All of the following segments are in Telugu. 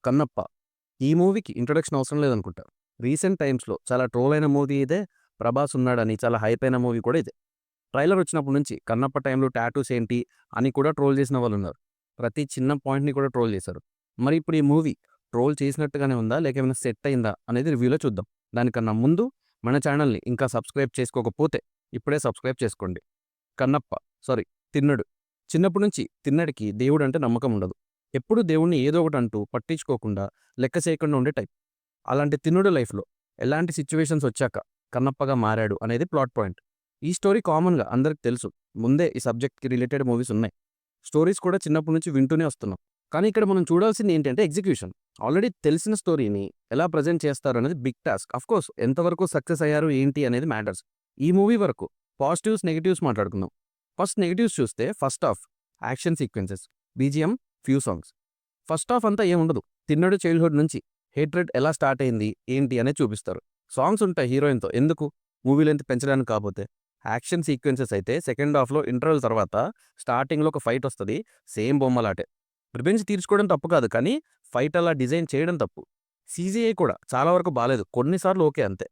కన్నప్ప. ఈ మూవీకి ఇంట్రొడక్షన్ అవసరం లేదనుకుంటా. రీసెంట్ టైమ్స్‌లో చాలా ట్రోల్ అయిన మూవీ ఇదే. 'ప్రభాస్ ఉన్నాడని' చాలా హైప్ అయిన మూవీ కూడా ఇదే. ట్రైలర్ వచ్చినప్పటి నుంచి కన్నప్ప టైంలో టాటూస్ ఏంటి అని కూడా ట్రోల్ చేసిన వాళ్ళున్నారు. ప్రతి చిన్న పాయింట్‌ని కూడా ట్రోల్ చేశారు. మరి ఇప్పుడు ఈ మూవీ ట్రోల్ చేసినట్టుగానే ఉందా? లేక ఏమైనా సెట్ అయిందా? అనేది రివ్యూలో చూద్దాం. దానికన్నా ముందు మన ఛానల్‌ని ఇంకా సబ్స్క్రైబ్ చేసుకోకపోతే ఇప్పుడే సబ్స్క్రైబ్ చేసుకోండి. కన్నప్ప సారీ తిన్నడు. చిన్నప్పటి నుంచి తిన్నడికి దేవుడంటే నమ్మకం ఉండదు. ఎప్పుడూ దేవుడిని ఏదో ఒకటి అంటూ పట్టించుకోకుండా, లెక్క చేయకుండా ఉండే టైప్. అలాంటి తిన్నుడు లైఫ్‌లో ఎలాంటి సిట్యుయేషన్స్ వచ్చాక కన్నప్పగా మారాడు అనేది ప్లాట్ పాయింట్. ఈ స్టోరీ కామన్‌గా అందరికి తెలుసు. ముందే ఈ సబ్జెక్ట్‌కి రిలేటెడ్ మూవీస్ ఉన్నాయి. స్టోరీస్ కూడా చిన్నప్పటి నుంచి వింటూనే వస్తున్నాం. కానీ ఇక్కడ మనం చూడాల్సింది ఏంటంటే ఎగ్జిక్యూషన్. ఆల్రెడీ తెలిసిన స్టోరీని ఎలా ప్రెజెంట్ చేస్తారు అనేది బిగ్ టాస్క్. ఆఫ్‌కోర్స్ ఎంతవరకు సక్సెస్ అయ్యారు ఏంటి అనేది మ్యాటర్స్. ఈ మూవీ వరకు పాజిటివ్స్, నెగెటివ్స్ మాట్లాడుకుందాం. ఫస్ట్ నెగెటివ్స్ చూస్తే first half action sequences, BGM, few songs. First half అంతా ఏముండదు. తిన్నడు చైల్డ్‌హుడ్ నుంచి హేట్రెడ్ ఎలా స్టార్ట్ అయింది, ఏంటి అనేది చూపిస్తారు. సాంగ్స్ ఉంటాయి హీరోయిన్‌తో. ఎందుకు? మూవీ లెంత్ పెంచడానికి కాపోతే. యాక్షన్ సీక్వెన్సెస్ అయితే సెకండ్ హాఫ్‌లో ఇంటర్వెల్ తర్వాత స్టార్టింగ్‌లో ఒక ఫైట్ వస్తది. సేమ్ బొమ్మలాటే. రివెంజ్ తీర్చుకోవడం తప్పు కాదు. కానీ ఫైట్ అలా డిజైన్ చేయడం తప్పు. సీజీఐ కూడా చాలా వరకు బాలేదు. కొన్ని సార్లు ఓకే అంతే.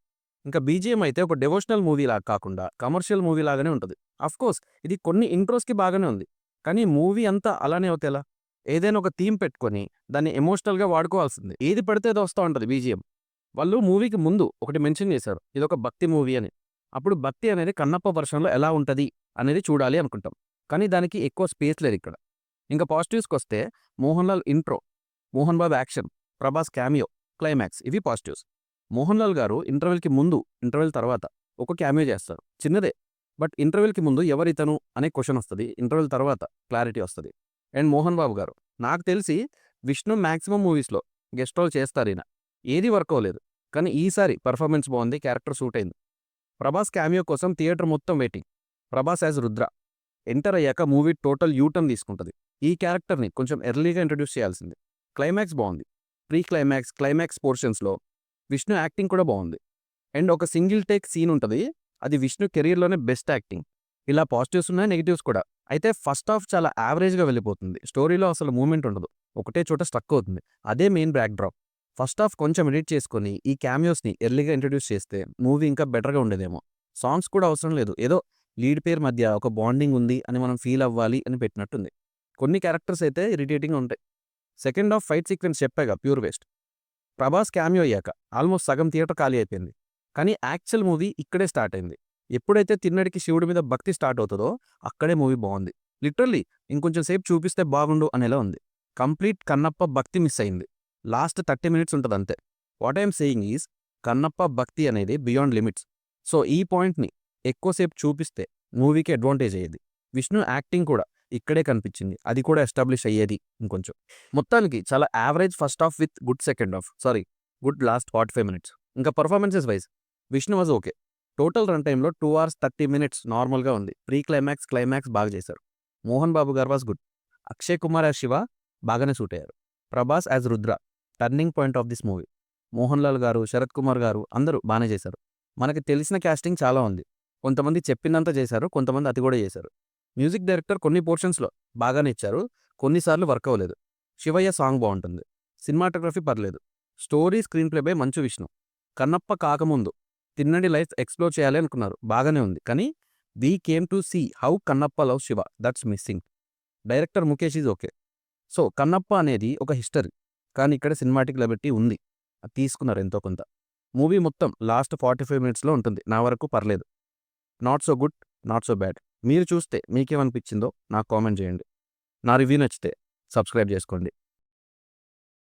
ఇంకా బీజీఎం అయితే ఒక డివోషనల్ మూవీలాగా కాకుండా కమర్షియల్ మూవీ లాగానే ఉంటది. ఆఫ్‌కోర్స్ ఇది కొన్ని ఇంట్రోస్‌కి బాగానే ఉంది. కానీ మూవీ అంతా అలానే అవుతే ఎలా? ఏదైనా ఒక థీమ్ పెట్టుకొని దాన్ని ఎమోషనల్‌గా వాడుకోవాల్సింది. ఏది పడితే అది వస్తా ఉంటది బీజీఎం. వాళ్ళు మూవీకి ముందు ఒకటి మెన్షన్ చేశారు. ఇదొక భక్తి మూవీ అని. అప్పుడు భక్తి అనేది కన్నప్ప వెర్షన్‌లో ఎలా ఉంటది అనేది చూడాలి అనుకుంటాం. కానీ దానికి ఎక్కువ స్పేస్ లేదిక్కడ. ఇంకా పాజిటివ్స్‌కొస్తే Mohan Lal intro, Mohan Babu action, Prabhas cameo, climax ఇవి పాజిటివ్స్. మోహన్ లాల్ గారు ఇంటర్వెల్‌కి ముందు, ఇంటర్వెల్ తర్వాత ఒక క్యామియో చేస్తారు. చిన్నదే. బట్ ఇంటర్వెల్‌కి ముందు ఎవరితను అనే క్వెషన్ వస్తది. ఇంటర్వెల్ తర్వాత క్లారిటీ వస్తది. అండ్ మోహన్ బాబు గారు నాకు తెలిసి విష్ణు మాక్సిమం మూవీస్‌లో గెస్ట్ రోల్ చేస్తారీయన. ఏది వర్క్ అవ్వలేదు. కానీ ఈసారి పెర్ఫార్మెన్స్ బావుంది. క్యారెక్టర్ సూట్ అయింది. ప్రభాస్ క్యామియో కోసం థియేటర్ మొత్తం waiting. Prabhas as Rudra. Enter అయ్యాక మూవీ టోటల్ యూ టర్న్ తీసుకుంటది. ఈ క్యారెక్టర్‌ని కొంచెం ఎర్లీగా ఇంట్రొడ్యూస్ చేయాల్సింది. క్లైమాక్స్ బావుంది. ప్రీ క్లైమాక్స్, క్లైమాక్స్ పోర్షన్స్‌లో విష్ణు యాక్టింగ్ కూడా బావుంది. అండ్ ఒక సింగిల్ టేక్ సీన్ ఉంటది. అది విష్ణు కెరియర్‌లోనే బెస్ట్ యాక్టింగ్. ఇలా పాజిటివ్స్ ఉన్నాయి, నెగెటివ్స్ కూడా. అయితే ఫస్ట్ హాఫ్ చాలా యావరేజ్‌గా వెళ్ళిపోతుంది. స్టోరీలో అసలు మూవ్‌మెంట్ ఉండదు. ఒకటే చోట స్టక్ అవుతుంది. అదే main back drop. First half కొంచెం ఎడిట్ చేసుకొని ఈ క్యామియోస్‌ని ఎర్లీగా ఇంట్రొడ్యూస్ చేస్తే మూవీ ఇంకా బెటర్‌గా ఉండేదేమో. సాంగ్స్ కూడా అవసరం లేదు. ఏదో లీడ్ పేర్ మధ్య ఒక బాండింగ్ ఉంది అని మనం ఫీల్ అవ్వాలి అని పెట్టినట్టుంది. కొన్ని క్యారెక్టర్స్ అయితే ఇరిటేటింగ్‌గా ఉంటాయి. సెకండ్ హాఫ్ ఫైట్ సీక్వెన్స్ చెప్పాగా ప్యూర్ వేస్ట్. ప్రభాస్ క్యామియో అయ్యాక ఆల్మోస్ట్ సగం థియేటర్ ఖాళీ అయిపోయింది. కానీ యాక్చువల్ మూవీ ఇక్కడే స్టార్ట్ అయింది. ఎప్పుడైతే తిన్నడికి శివుడి మీద భక్తి స్టార్ట్ అవుతదో అక్కడే మూవీ బావుంది. లిటరల్లీ ఇంకొంచెం సేపు చూపిస్తే బాగుండు అనేలా ఉంది. కంప్లీట్ కన్నప్ప భక్తి మిస్ అయింది. లాస్ట్ 30 మినిట్స్ ఉంటదంతే. What I'm saying is Kannappa భక్తి అనేది బియాండ్ లిమిట్స్. సో ఈ పాయింట్‌ని ఎక్కువసేపు చూపిస్తే మూవీకి అడ్వాంటేజ్ అయ్యేది. విష్ణు యాక్టింగ్ కూడా ఇక్కడే కనిపించింది. అది కూడా ఎస్టాబ్లిష్ అయ్యేది ఇంకొంచెం. మొత్తానికి చాలా average first half with good second half. Good last 45 minutes. ఇంకా performances wise Vishnu was okay. Total run టైమ్‌లో 2 అవర్స్ 30 మినిట్స్ నార్మల్‌గా ఉంది. ప్రీ క్లైమాక్స్, క్లైమాక్స్ బాగా చేశారు. మోహన్ బాబు గారు was good. Akshay Kumar as Shiva బాగానే సూట్ అయ్యారు. Prabhas as Rudra turning point of this movie. Mohan Lal గారు, శరత్ కుమార్ గారు అందరూ బానే చేశారు. మనకి తెలిసిన కాస్టింగ్ చాలా ఉంది. కొంతమంది చెప్పిందంతా చేశారు. కొంతమంది అది కూడా చేశారు. మ్యూజిక్ డైరెక్టర్ కొన్ని పోర్షన్స్‌లో బాగానే ఇచ్చారు. కొన్నిసార్లు వర్క్ అవ్వలేదు. శివయ్య సాంగ్ బావుంటుంది. సినిమాటోగ్రఫీ పర్లేదు. Story, screen play by Manchu Vishnu. Kannappa కాకముందు తిన్నడి లైఫ్ ఎక్స్‌ప్లోర్ చేయాలి అనుకున్నారు. బాగానే ఉంది. కానీ we came to see how Kannappa loves Shiva that's missing. Director Mukesh is okay. So Kannappa అనేది ఒక హిస్టరీ. కానీ ఇక్కడ సినిమాటిక్ లిబర్టీ ఉంది. అది తీసుకున్నారు ఎంతో కొంత. మూవీ మొత్తం లాస్ట్ 45 మినిట్స్‌లో ఉంటుంది. నా వరకు పర్లేదు. Not so good, not so bad. మీరు చూస్తే మీకేమనిపించిందో నాకు కామెంట్ చేయండి. నా రివ్యూ నచ్చితే సబ్స్క్రైబ్ చేసుకోండి.